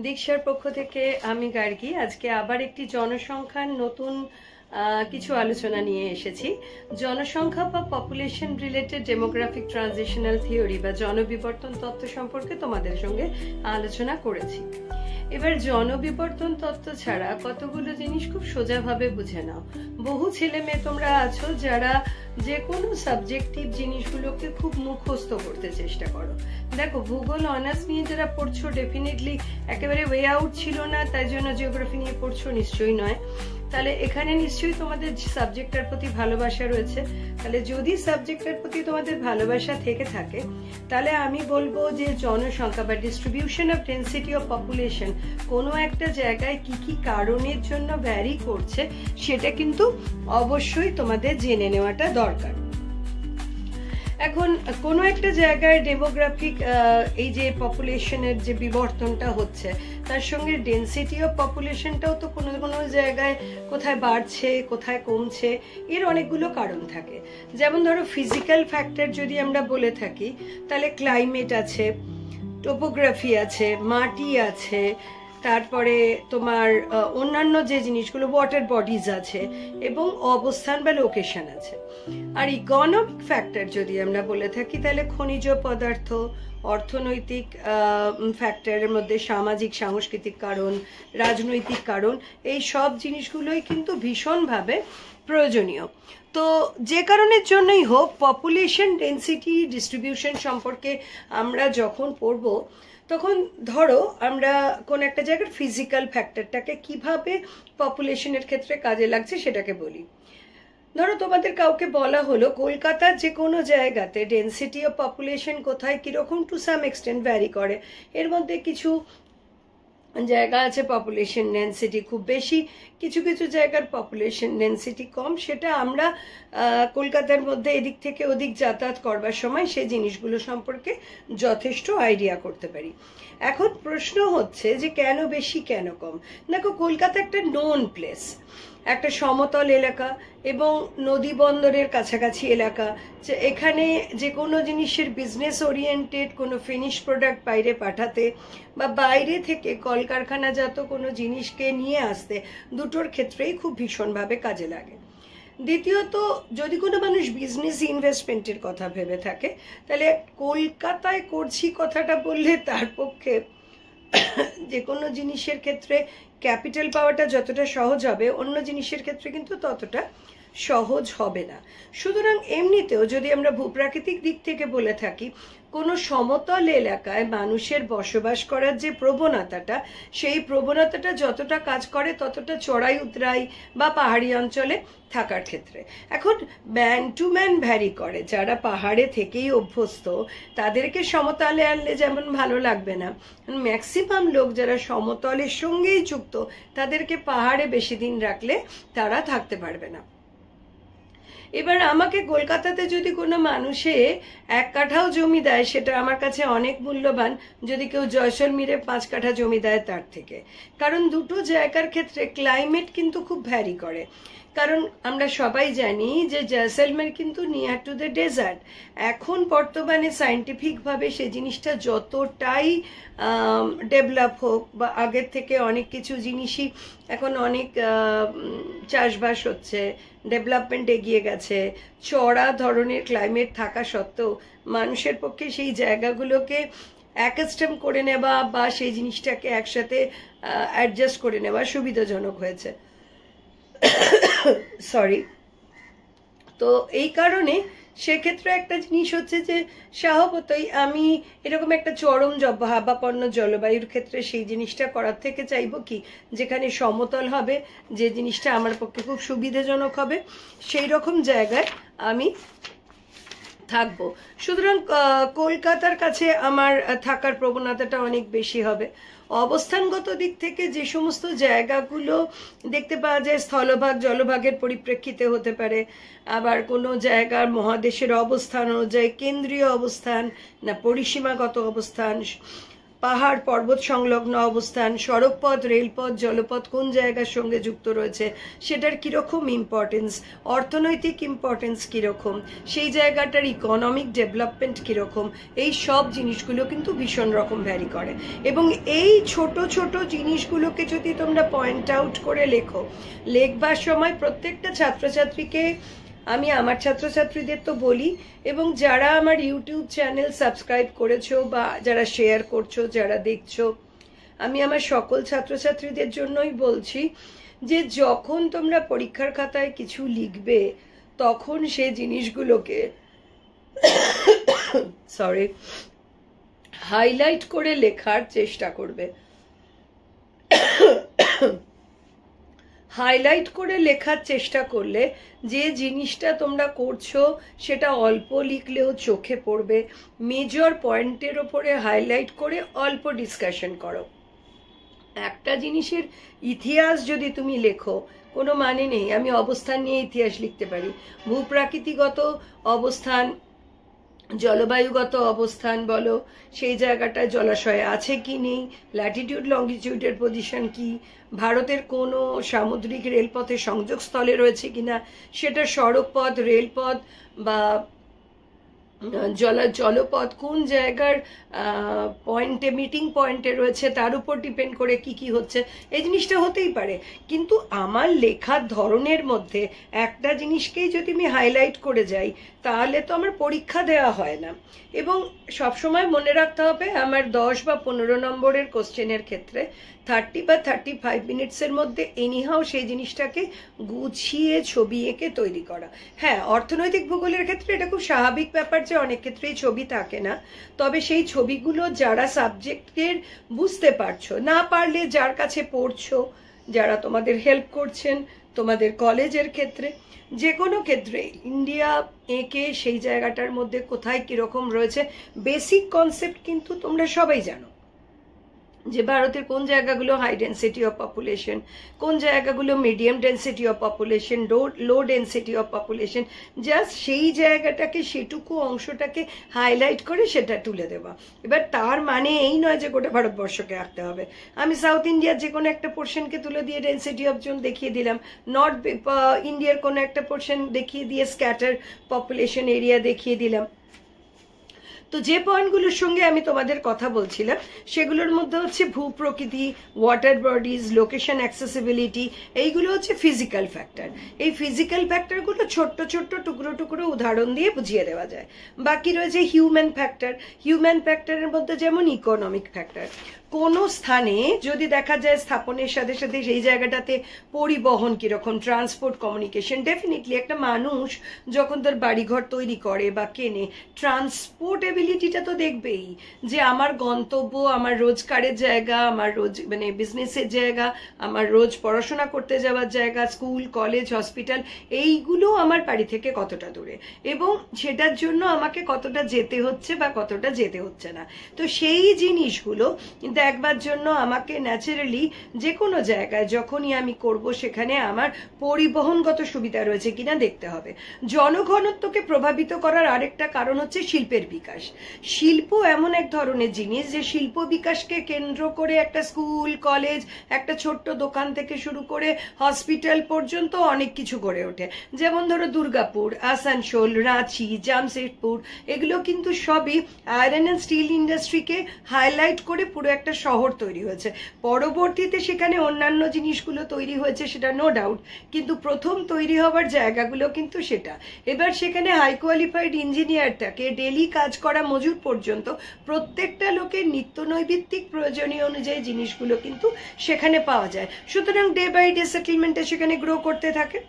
দীক্ষার পক্ষ থেকে আমি গার্গী আজকে আবার একটি জনসংখ্যার নতুন কিছু আলোচনা নিয়ে এসেছি। জনসংখ্যা বা population related demographic transitional theory বা জনবিবর্তন তত্ত্ব সম্পর্কে তোমাদের সঙ্গে আলোচনা করেছি। এবার জনবিবর্তন তত্ত্ব ছাড়া কতগুলো জিনিস খুব সোজাভাবে বুঝে নাও। বহু ছেলে মেয়ে তোমরা আছো যারা যে কোনো সাবজেক্টিভ জিনিসগুলোকে খুব মুখস্থ করতে চেষ্টা করো। দেখো, ভূগোল অনার্স নিয়ে যারা পড়ছো ডেফিনেটলি একেবারে ওয়ে আউট ছিল না, তাই জন্য জিওগ্রাফি নিয়ে পড়ছো নিশ্চয়ই নয়। তাহলে এখানে নিশ্চয়ই তোমাদের সাবজেক্টটার প্রতি ভালোবাসা রয়েছে। তাহলে যদি সাবজেক্টটার প্রতি তোমাদের ভালোবাসা থেকে থাকে তাহলে আমি বলবো যে জনসংখ্যা বা distribution of density of population কোনো একটা জায়গায় কি কি কারণের জন্য ভ্যারি করছে সেটা কিন্তু অবশ্যই তোমাদের জেনে নেওয়াটা দরকার। এখন কোনো একটা জায়গায় ডেমোগ্রাফিক এই যে পপুলেশনের যে বিবর্তনটা হচ্ছে তার সঙ্গে ডেন্সিটি অফ পপুলেশনটাও তো কোনো কোনো জায়গায় কোথায় বাড়ছে কোথায় কমছে, এর অনেকগুলো কারণ থাকে। যেমন ধরো ফিজিক্যাল ফ্যাক্টর যদি আমরা বলে থাকি তাহলে ক্লাইমেট আছে, টোপোগ্রাফি আছে, মাটি আছে, তারপরে তোমার অন্যান্য যে জিনিসগুলো ওয়াটার বডিজ আছে এবং অবস্থান বা লোকেশন আছে। আর ইকোনমিক ফ্যাক্টর যদি আমরা বলে থাকি তাহলে খনিজ পদার্থ, অর্থনৈতিক ফ্যাক্টরের মধ্যে সামাজিক সাংস্কৃতিক কারণ, রাজনৈতিক কারণ, এই সব জিনিসগুলোই কিন্তু ভীষণভাবে প্রয়োজনীয়। তো যে কারণের জন্যই হোক পপুলেশন ডেন্সিটি ডিস্ট্রিবিউশন সম্পর্কে আমরা যখন পড়ব তখন ধরো আমরা কোন একটা জায়গার ফিজিক্যাল ফ্যাক্টরটাকে কিভাবে পপুলেশনের ক্ষেত্রে কাজে লাগছে সেটাকে বলি। ধরো তোমাদের কাউকে বলা হলো কলকাতার যে কোনো জায়গাতে ডেন্সিটি অফ পপুলেশন কোথায় কিরকম টু সাম এক্সটেন্ট ভ্যারি করে। এর মধ্যে কিছু জায়গা আছে পপুলেশন ডেন্সিটি খুব বেশি, কিছু কিছু জায়গার পপুলেশন ডেন্সিটি কম। সেটা আমরা কলকাতার মধ্যে এদিক থেকে ওদিক যাতায়াত করবার সময় সেই জিনিসগুলো সম্পর্কে যথেষ্ট আইডিয়া করতে পারি। এখন প্রশ্ন হচ্ছে যে কেন বেশি কেন কম। দেখো, কলকাতা একটা নোন প্লেস, একটা সমতল এলাকা এবং নদী বন্দরের কাছাকাছি এলাকা। যে এখানে যে কোনো জিনিসের বিজনেস ওরিয়েন্টেড কোনো ফিনিশ প্রোডাক্ট বাইরে পাঠাতে বা বাইরে থেকে কলকারখানাজাত কোনো জিনিসকে নিয়ে আসতে দুটোর ক্ষেত্রেই খুব ভীষণভাবে কাজে লাগে। দ্বিতীয়ত, যদি কোনো মানুষ বিজনেস ইনভেস্টমেন্টের কথা ভেবে থাকে তাহলে কলকাতায় করছি কথাটা বললে তার পক্ষে যে কোনো জিনিসের ক্ষেত্রে ক্যাপিটাল পাওয়াটা যতটা সহজ হবে অন্য জিনিসের ক্ষেত্রে কিন্তু ততটা সহজ হবে না। সুতরাং এমনিতেও যদি আমরা ভূপ্রাকৃতিক দিক থেকে বলে থাকি কোনো সমতল এলাকায় মানুষের বসবাস করার যে প্রবণতাটা, সেই প্রবণতাটা যতটা কাজ করে ততটা চড়াই উতরাই বা পাহাড়ি অঞ্চলে থাকার ক্ষেত্রে। এখন ম্যান টু ম্যান ভ্যারি করে। যারা পাহাড়ে থেকেই অভ্যস্ত তাদেরকে সমতলে আনলে যেমন ভালো লাগবে না, ম্যাক্সিমাম লোক যারা সমতলের সঙ্গেই যুক্ত তাদেরকে পাহাড়ে বেশি দিন রাখলে তারা থাকতে পারবে না। এবার আমাকে কলকাতাতে যদি কোনো মানুষে 1 কাঠাও জমি দেয় সেটা আমার কাছে অনেক মূল্যবান যদি কেউ জয়সলমীরে 5 কাঠা জমি দেয় তার থেকে। কারণ দুটো জায়গার ক্ষেত্রে ক্লাইমেট কিন্তু খুব ভ্যারি করে। কারণ আমরা সবাই জানি যে জয়সলমের কিন্তু নিয়ার টু দ্য ডেজার্ট। এখন বর্তমানে সায়েন্টিফিকভাবে সেই জিনিসটা যতটাই ডেভেলপ হোক বা আগের থেকে অনেক কিছু জিনিসই এখন অনেক চাষবাস হচ্ছে, ডেভেলপমেন্ট এগিয়ে গেছে, চড়া ধরনের ক্লাইমেট থাকা সত্ত্বেও মানুষের পক্ষে সেই জায়গাগুলোকে অ্যাকাস্টম করে নেওয়া বা সেই জিনিসটাকে একসাথে অ্যাডজাস্ট করে নেওয়া সুবিধাজনক হয়েছে। সরি। তো এই কারণে সেক্ষেত্রে একটা জিনিস হচ্ছে যে স্বভাবতই আমি এরকম একটা চরম হাবাপন্ন জলবায়ুর ক্ষেত্রে সেই জিনিসটা করার থেকে চাইবো কি যেখানে সমতল হবে, যে জিনিসটা আমার পক্ষে খুব সুবিধাজনক হবে, সেই রকম জায়গায় আমি থাকবো। সুতরাং কলকাতার কাছে আমার থাকার প্রবণতাটা অনেক বেশি হবে। অবস্থানগত দিক থেকে যে সমস্ত জায়গাগুলো দেখতে পাওয়া যায় স্থলভাগ জলভাগের পরিপ্রেক্ষিতে হতে পারে, আবার কোনো জায়গার মহাদেশের অবস্থান অনুযায়ী কেন্দ্রীয় অবস্থান না পরিসীমাগত অবস্থান, পাহাড় পর্বত সংলগ্ন অবস্থান, সড়কপথ, রেলপথ, জলপথ কোন জায়গার সঙ্গে যুক্ত রয়েছে, সেটার কীরকম ইম্পর্টেন্স, অর্থনৈতিক ইম্পর্টেন্স কীরকম, সেই জায়গাটার ইকোনমিক ডেভেলপমেন্ট কীরকম, এই সব জিনিসগুলো কিন্তু ভীষণ রকম ভ্যারি করে। এবং এই ছোট ছোট জিনিসগুলোকে যদি তোমরা পয়েন্ট আউট করে লেখবার সময় প্রত্যেকটা ছাত্রছাত্রীকে আমি আমার ছাত্রছাত্রীদের তো বলি, এবং যারা আমার ইউটিউব চ্যানেল সাবস্ক্রাইব করেছো বা যারা শেয়ার করছো, যারা দেখছো, আমি আমার সকল ছাত্রছাত্রীদের জন্যই বলছি যে যখন তোমরা পরীক্ষার খাতায় কিছু লিখবে তখন সেই জিনিসগুলোকে হাইলাইট করে লেখার চেষ্টা করবে। হাইলাইট করে লেখার চেষ্টা করলে যে জিনিসটা তোমরা করছো সেটা অল্প লিখলেও চোখে পড়বে। মেজর পয়েন্টের ওপরে হাইলাইট করে অল্প ডিসকাশন করো। একটা জিনিসের ইতিহাস যদি তুমি লেখো কোনো মানে নেই। আমি অবস্থান নিয়ে ইতিহাস লিখতে পারি, ভূপ্রাকৃতিগত অবস্থান, জলবায়ুগত অবস্থান বলো, সেই জায়গাটায় জলাশয় আছে কি নেই, ল্যাটিটিউড লঙ্গিটিউডের পজিশন কি, ভারতের কোনো সামুদ্রিক রেলপথে সংযোগস্থলে রয়েছে কিনা, সেটা সড়কপথ, রেলপথ বা জলপথ কোন জায়গার পয়েন্টে, মিটিং পয়েন্টে রয়েছে, তার উপর ডিপেন্ড করে কি কি হচ্ছে। এই জিনিসটা হতেই পারে, কিন্তু আমার লেখার ধরনের মধ্যে একটা জিনিসকেই যদি আমি হাইলাইট করে যাই তাহলে তো আমার পরীক্ষা দেওয়া হয় না। এবং সবসময় মনে রাখতে হবে আমার 10 বা 15 নম্বরের কোশ্চেনের ক্ষেত্রে 30 বা 35 মিনিটসের মধ্যে এনিহাও সেই জিনিসটাকে গুছিয়ে ছবি এঁকে তৈরি করা। হ্যাঁ, অর্থনৈতিক ভূগোলের ক্ষেত্রে এটা খুব স্বাভাবিক ব্যাপার যে অনেক ক্ষেত্রেই ছবি থাকে না, তবে সেই ছবিগুলো যারা সাবজেক্টের বুঝতে পারছো, না পারলে যার কাছে পড়ছো, যারা তোমাদের হেল্প করছেন তোমাদের কলেজের ক্ষেত্রে, যে কোনো ক্ষেত্রে ইন্ডিয়া এঁকে সেই জায়গাটার মধ্যে কোথায় কিরকম রয়েছে বেসিক কনসেপ্ট কিন্তু তোমরা সবাই জানো, যে ভারতের কোন জায়গাগুলো হাই ডেন্সিটি অফ পপুলেশন, কোন জায়গাগুলো medium density of population, low density of population, just সেই জায়গাটাকে, সেটুকু অংশটাকে হাইলাইট করে সেটা তুলে দেওয়া। এবার তার মানে এই নয় যে গোটা ভারতবর্ষকে আঁকতে হবে। আমি সাউথ ইন্ডিয়ার যে কোনো একটা পোর্শনকে তুলে দিয়ে ডেন্সিটি অফ জোন দেখিয়ে দিলাম, নর্থ ইন্ডিয়ার কোনো একটা পোর্শন দেখিয়ে দিয়ে স্ক্যাটার পপুলেশন এরিয়া দেখিয়ে দিলাম। তো যে পয়েন্টগুলোর সঙ্গে আমি তোমাদের কথা বলছিলাম সেগুলোর মধ্যে হচ্ছে ভূপ্রকৃতি, ওয়াটার বডিজ, লোকেশন অ্যাক্সেসিবিলিটি, এইগুলো হচ্ছে ফিজিক্যাল ফ্যাক্টর। এই ফিজিক্যাল ফ্যাক্টরগুলো ছোট্ট ছোট্ট টুকরো টুকরো উদাহরণ দিয়ে বুঝিয়ে দেওয়া যায়। বাকি রয়েছে হিউম্যান ফ্যাক্টর। হিউম্যান ফ্যাক্টরের মধ্যে যেমন ইকোনমিক ফ্যাক্টর, কোনো স্থানে যদি দেখা যায় স্থাপনের সাথে সাথে সেই জায়গাটাতে পরিবহন কিরকম, ট্রান্সপোর্ট, কমিউনিকেশন, ডেফিনেটলি একটা মানুষ যখন তার বাড়িঘর তৈরি করে বা কেনে, ট্রান্সপোর্টেবিলিটিটা তো দেখবেই, যে আমার গন্তব্য, আমার রোজগারের জায়গা, আমার মানে বিজনেসের জায়গা, আমার রোজ পড়াশোনা করতে যাওয়ার জায়গা, স্কুল, কলেজ, হসপিটাল, এইগুলো আমার বাড়ি থেকে কতটা দূরে এবং সেটার জন্য আমাকে কতটা যেতে হচ্ছে বা কতটা যেতে হচ্ছে না। তো সেই জিনিসগুলো দেখবার জন্য আমাকে ন্যাচারালি যে কোনো জায়গায় যখনই আমি করব সেখানে আমার পরিবহনগত সুবিধা রয়েছে কিনা দেখতে হবে। জনঘনত্বকে প্রভাবিত করার আরেকটা কারণ হচ্ছে শিল্পের বিকাশ। শিল্প এমন এক ধরনের জিনিস যে শিল্প বিকাশকে কেন্দ্র করে একটা স্কুল, কলেজ, একটা ছোট্ট দোকান থেকে শুরু করে হসপিটাল পর্যন্ত অনেক কিছু গড়ে ওঠে। যেমন ধরো দুর্গাপুর, আসানসোল, রাঁচি, জামশেদপুর, এগুলো কিন্তু সবই আয়রন অ্যান্ড স্টিল ইন্ডাস্ট্রিকে হাইলাইট করে পুরো একটা শহর তৈরি হয়েছে। পরবর্তীতে সেখানে অন্যান্য জিনিসগুলো তৈরি হয়েছে, সেটা নো ডাউট, কিন্তু প্রথম তৈরি হওয়ার জায়গাগুলো কিন্তু সেটা। এবার সেখানে হাই কোয়ালিফাইড ইঞ্জিনিয়ারটাকে ডেলি কাজ করা মজুর পর্যন্ত প্রত্যেকটা লোকের নিত্য নৈমিত্তিক প্রয়োজনীয় অনুযায়ী জিনিসগুলো কিন্তু সেখানে পাওয়া যায়। সুতরাং ডে বাই ডে সেটেলমেন্টে সেখানে গ্রো করতে থাকে।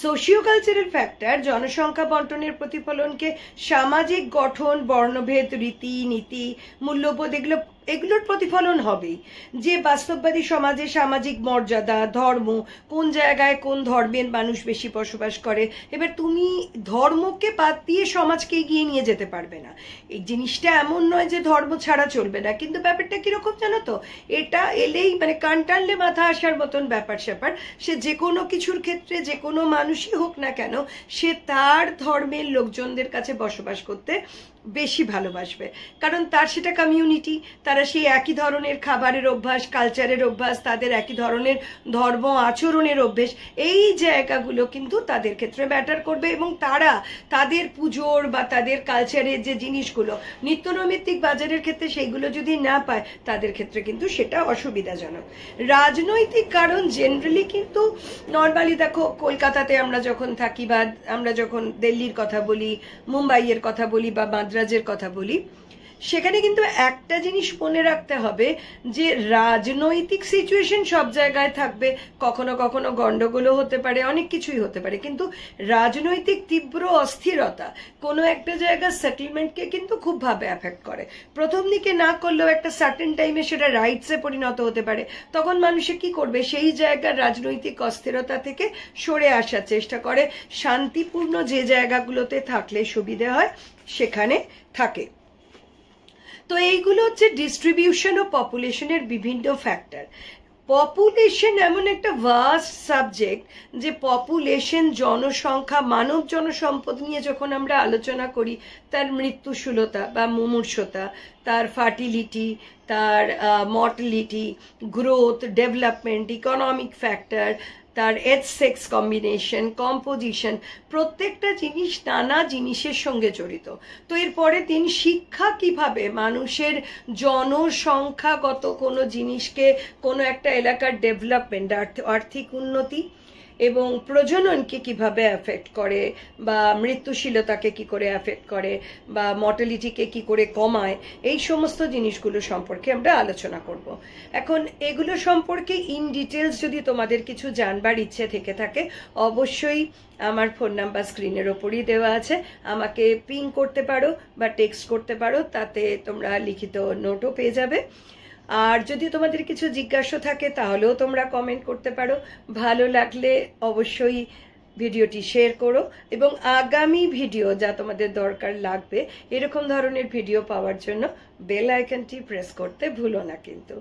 সোশিও কালচারাল ফ্যাক্টর জনসংখ্যা বন্টনের প্রতিফলনকে সামাজিক গঠন, বর্ণভেদ, রীতি নীতি, মূল্যবোধ, এগুলোর প্রতিফলন হবেই। যে বাস্তববাদী সমাজে সামাজিক মর্যাদা, ধর্ম, কোন জায়গায় কোন ধর্মের মানুষ বেশি বসবাস করে, এবার তুমি ধর্মকে বাদ দিয়ে সমাজকে এগিয়ে নিয়ে যেতে পারবে না। এই জিনিসটা এমন নয় যে ধর্ম ছাড়া চলবে না, কিন্তু ব্যাপারটা কিরকম জানো তো, এটা এলেই মানে কান টানলে মাথা আসার মতন ব্যাপার স্যাপার। সে যে কোনো কিছুর ক্ষেত্রে যে কোনো মানুষই হোক না কেন, সে তার ধর্মের লোকজনদের কাছে বসবাস করতে বেশি ভালোবাসবে, কারণ তার সেটা কমিউনিটি, তারা সেই একই ধরনের খাবারের অভ্যাস, কালচারের অভ্যাস, তাদের একই ধরনের ধর্ম আচরণের অভ্যেস, এই জায়গাগুলো কিন্তু তাদের ক্ষেত্রে ম্যাটার করবে। এবং তারা তাদের পুজোর বা তাদের কালচারের যে জিনিসগুলো নিত্যনৈমিত্তিক বাজারের ক্ষেত্রে সেইগুলো যদি না পায়, তাদের ক্ষেত্রে কিন্তু সেটা অসুবিধাজনক। রাজনৈতিক কারণ জেনারেলি কিন্তু নর্মালি দেখো, কলকাতাতে আমরা যখন থাকি বা আমরা যখন দিল্লির কথা বলি, মুম্বাইয়ের কথা বলি বা মাদ্রাজের কথা বলি, সেখানে কিন্তু একটা জিনিস মনে রাখতে হবে যে রাজনৈতিক সিচুয়েশন সব জায়গায় থাকবে, কখনো কখনো গন্ডগোলও হতে পারে, অনেক কিছুই হতে পারে, কিন্তু রাজনৈতিক তীব্র অস্থিরতা কোনো একটা জায়গার সেটেলমেন্টকে কিন্তু খুব ভাবে এফেক্ট করে। প্রথম দিকে না করলেও একটা সার্টেন টাইমে সেটা রাইটসে পরিণত হতে পারে। তখন মানুষে কি করবে, সেই জায়গার রাজনৈতিক অস্থিরতা থেকে সরে আসার চেষ্টা করে, শান্তিপূর্ণ যে জায়গাগুলোতে থাকলে সুবিধে হয় সেখানে থাকে। তো এইগুলো হচ্ছে ডিস্ট্রিবিউশন ও পপুলেশনের বিভিন্ন ফ্যাক্টর। পপুলেশন এমন একটা ভাস্ট সাবজেক্ট যে পপুলেশন, জনসংখ্যা, মানব জনসম্পদ নিয়ে যখন আমরা আলোচনা করি, তার মৃত্যুশীলতা বা মুমূর্ষতা, তার ফার্টিলিটি, তার mortality, growth, development, economic factor, তার এজ সেক্স কম্বিনেশন, কম্পোজিশন, প্রত্যেকটা জিনিস নানা জিনিসের সঙ্গে জড়িত। তো এর পরের দিন শিক্ষা কিভাবে মানুষের জনসংখ্যাগত কোনো জিনিসকে, কোনো একটা এলাকার ডেভেলপমেন্ট, আর্থিক উন্নতি এবং প্রজননকে কিভাবে এফেক্ট করে, বা মৃত্যুশীলতাকে কি করে এফেক্ট করে, বা মর্টালিটিকে কি করে কমায়, এই সমস্ত জিনিসগুলো সম্পর্কে আমরা আলোচনা করব। এখন এগুলো সম্পর্কে ইন ডিটেলস যদি তোমাদের কিছু জানবার ইচ্ছে থেকে থাকে, অবশ্যই আমার ফোন নাম্বার স্ক্রিনের ওপরই দেওয়া আছে, আমাকে পিং করতে পারো বা টেক্সট করতে পারো, তাতে তোমরা লিখিত নোটও পেয়ে যাবে। আর যদি তোমাদের কিছু জিজ্ঞাসা থাকে তাহলেও তোমরা কমেন্ট করতে পারো। ভালো লাগলে অবশ্যই ভিডিওটি শেয়ার করো, এবং আগামী ভিডিও যা তোমাদের দরকার লাগবে এরকম ধরনের ভিডিও পাওয়ার জন্য বেল আইকনটি প্রেস করতে ভুলো না কিন্তু।